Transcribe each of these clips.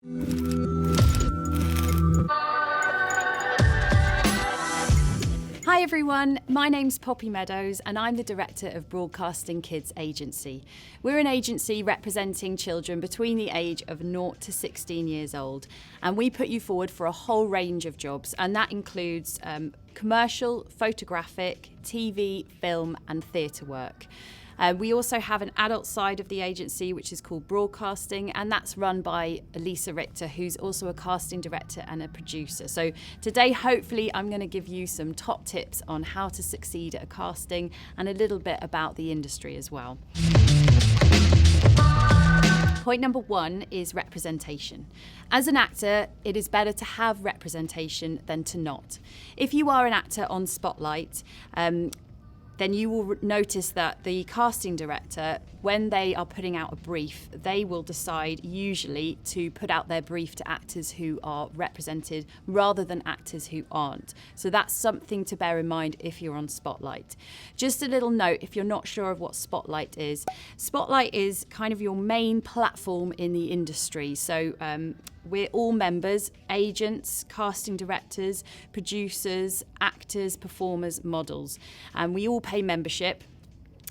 Hi everyone, my name's Poppy Meadows and I'm the Director of Broadcasting Kids Agency. We're an agency representing children between the age of 0 to 16 years old, and we put you forward for a whole range of jobs, and that includes commercial, photographic, TV, film and theatre work. We also have an adult side of the agency which is called Broadcasting, and that's run by Lisa Richter, who's also a casting director and a producer. So today hopefully I'm going to give you some top tips on how to succeed at a casting and a little bit about the industry as well. Point number 1 is representation. As an actor, it is better to have representation than to not. If you are an actor on Spotlight, then you will notice that the casting director, when they are putting out a brief, they will decide usually to put out their brief to actors who are represented rather than actors who aren't. So that's something to bear in mind if you're on Spotlight. Just a little note, if you're not sure of what Spotlight is kind of your main platform in the industry. So we're all members, agents, casting directors, producers, actors, performers, models, and we all pay membership.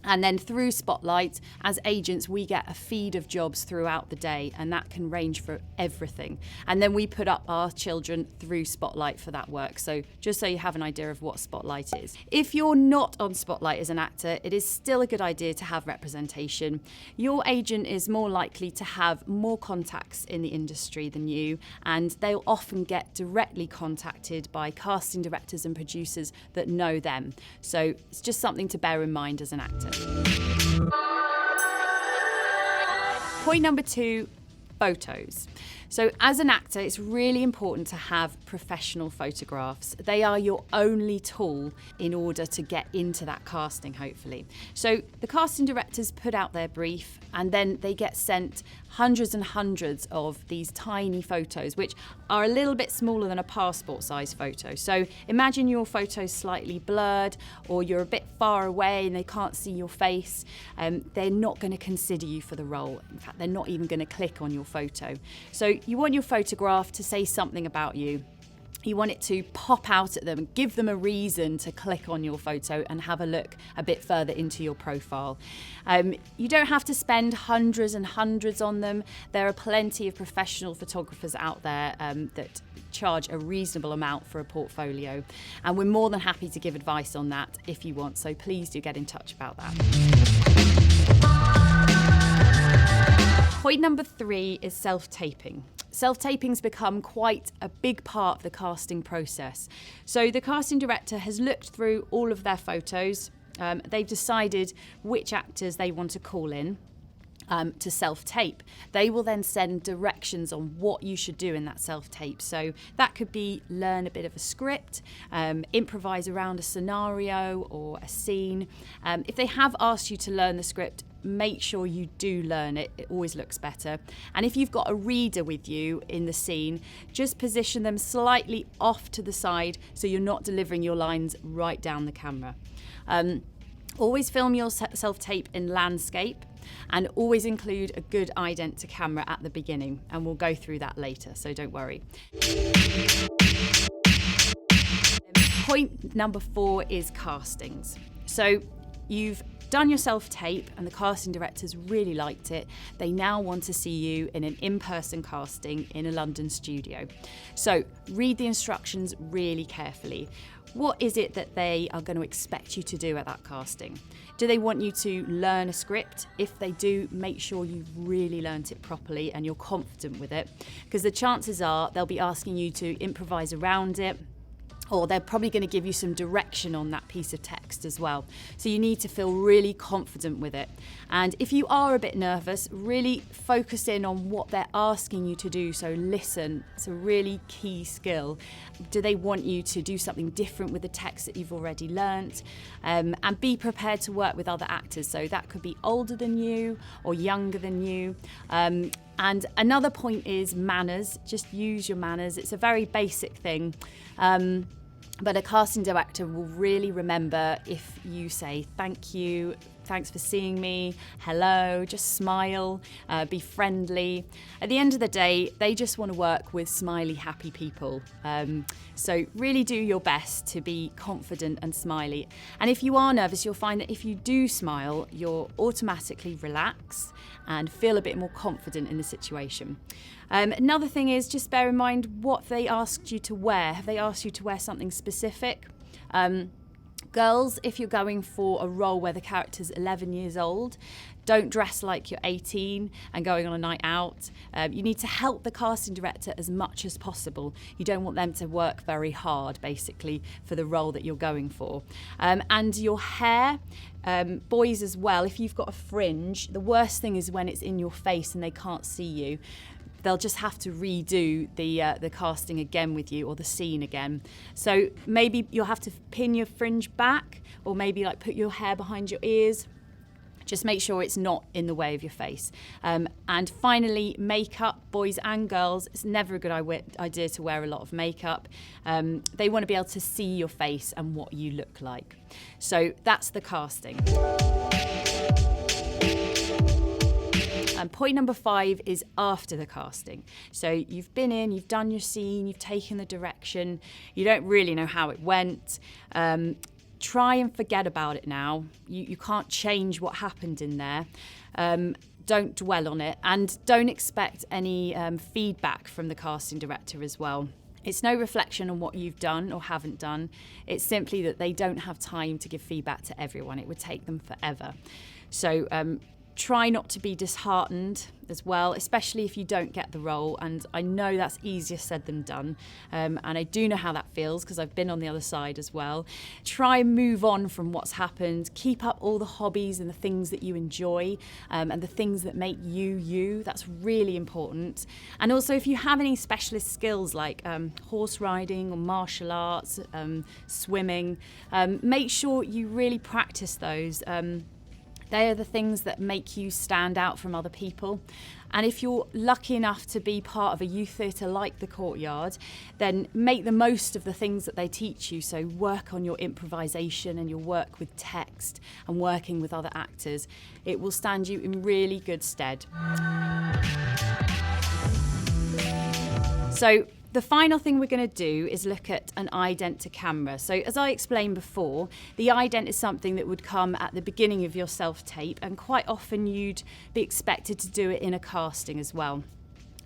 And then through Spotlight, as agents, we get a feed of jobs throughout the day, and that can range for everything. And then we put up our children through Spotlight for that work. So just so you have an idea of what Spotlight is. If you're not on Spotlight as an actor, it is still a good idea to have representation. Your agent is more likely to have more contacts in the industry than you, and they'll often get directly contacted by casting directors and producers that know them. So it's just something to bear in mind as an actor. Point number 2, photos. So as an actor, it's really important to have professional photographs. They are your only tool in order to get into that casting, hopefully. So the casting directors put out their brief, and then they get sent hundreds and hundreds of these tiny photos, which are a little bit smaller than a passport size photo. So imagine your photo's slightly blurred, or you're a bit far away and they can't see your face. They're not going to consider you for the role. In fact, they're not even going to click on your photo. So you want your photograph to say something about you. You want it to pop out at them and give them a reason to click on your photo and have a look a bit further into your profile. You don't have to spend hundreds and hundreds on them. There are plenty of professional photographers out there that charge a reasonable amount for a portfolio, and we're more than happy to give advice on that if you want, so please do get in touch about that. Point number 3 is self-taping. Self-taping's become quite a big part of the casting process. So the casting director has looked through all of their photos. They've decided which actors they want to call in to self-tape. They will then send directions on what you should do in that self-tape. So that could be learn a bit of a script, improvise around a scenario or a scene. If they have asked you to learn the script, make sure you do learn it. It always looks better. And if you've got a reader with you in the scene, just position them slightly off to the side so you're not delivering your lines right down the camera. Always film your self-tape in landscape, and always include a good ident to camera at the beginning, and we'll go through that later, so don't worry. Point number 4 is castings. So you've done your self-tape and the casting directors really liked it. They now want to see you in an in-person casting in a London studio. So read the instructions really carefully. What is it that they are going to expect you to do at that casting? Do they want you to learn a script? If they do, make sure you've really learnt it properly and you're confident with it, because the chances are they'll be asking you to improvise around it, or they're probably going to give you some direction on that piece of text as well. So you need to feel really confident with it. And if you are a bit nervous, really focus in on what they're asking you to do. So listen, it's a really key skill. Do they want you to do something different with the text that you've already learnt? And be prepared to work with other actors. So that could be older than you or younger than you. And another point is manners. Just use your manners. It's a very basic thing. But a casting director will really remember if you say thank you thanks for seeing me, hello, just smile, be friendly. At the end of the day, they just want to work with smiley, happy people. So really do your best to be confident and smiley. And if you are nervous, you'll find that if you do smile, you'll automatically relax and feel a bit more confident in the situation. Another thing is just bear in mind what they asked you to wear. Have they asked you to wear something specific? Girls, if you're going for a role where the character's 11 years old, don't dress like you're 18 and going on a night out. You need to help the casting director as much as possible. You don't want them to work very hard, basically, for the role that you're going for. And your hair, boys as well, if you've got a fringe, the worst thing is when it's in your face and they can't see you. They'll just have to redo the casting again with you, or the scene again. So maybe you'll have to pin your fringe back, or maybe like put your hair behind your ears. Just make sure it's not in the way of your face. And finally, makeup, boys and girls. It's never a good idea to wear a lot of makeup. They want to be able to see your face and what you look like. So that's the casting. And point number 5 is after the casting. So you've been in, you've done your scene, you've taken the direction, you don't really know how it went. Try and forget about it now. You can't change what happened in there. Don't dwell on it, and don't expect any feedback from the casting director as well. It's no reflection on what you've done or haven't done. It's simply that they don't have time to give feedback to everyone. It would take them forever. So try not to be disheartened as well, especially if you don't get the role. And I know that's easier said than done. And I do know how that feels because I've been on the other side as well. Try and move on from what's happened. Keep up all the hobbies and the things that you enjoy, and the things that make you you. That's really important. And also, if you have any specialist skills like horse riding or martial arts, swimming, make sure you really practice those. They are the things that make you stand out from other people. And if you're lucky enough to be part of a youth theatre like the Courtyard, then make the most of the things that they teach you. So work on your improvisation and your work with text and working with other actors. It will stand you in really good stead. So the final thing we're going to do is look at an ident to camera. So as I explained before, the ident is something that would come at the beginning of your self-tape, and quite often you'd be expected to do it in a casting as well.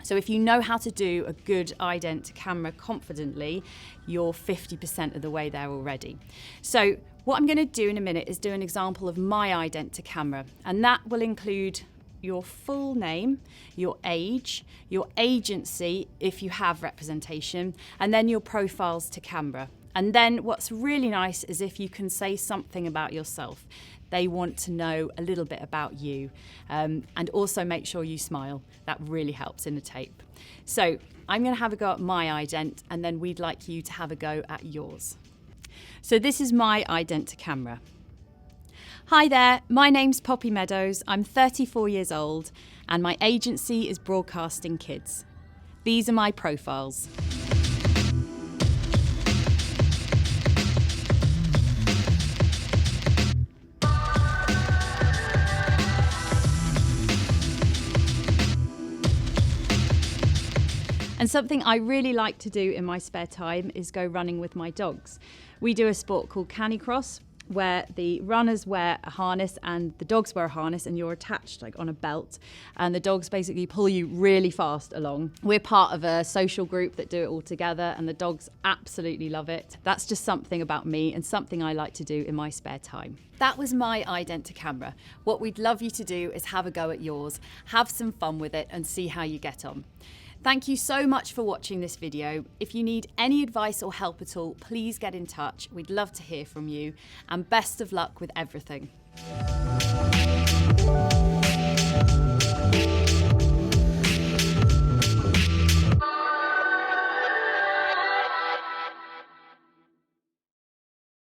So if you know how to do a good ident to camera confidently, you're 50% of the way there already. So what I'm going to do in a minute is do an example of my ident to camera, and that will include your full name, your age, your agency if you have representation, and then your profiles to camera. And then what's really nice is if you can say something about yourself. They want to know a little bit about you, and also make sure you smile. That really helps in the tape. So I'm going to have a go at my ident, and then we'd like you to have a go at yours. So this is my ident to camera. Hi there, my name's Poppy Meadows, I'm 34 years old and my agency is Broadcasting Kids. These are my profiles. And something I really like to do in my spare time is go running with my dogs. We do a sport called Canicross, where the runners wear a harness and the dogs wear a harness, and you're attached like on a belt, and the dogs basically pull you really fast along. We're part of a social group that do it all together, and the dogs absolutely love it. That's just something about me and something I like to do in my spare time. That was my ident to camera. What we'd love you to do is have a go at yours, have some fun with it and see how you get on. Thank you so much for watching this video. If you need any advice or help at all, please get in touch. We'd love to hear from you, and best of luck with everything.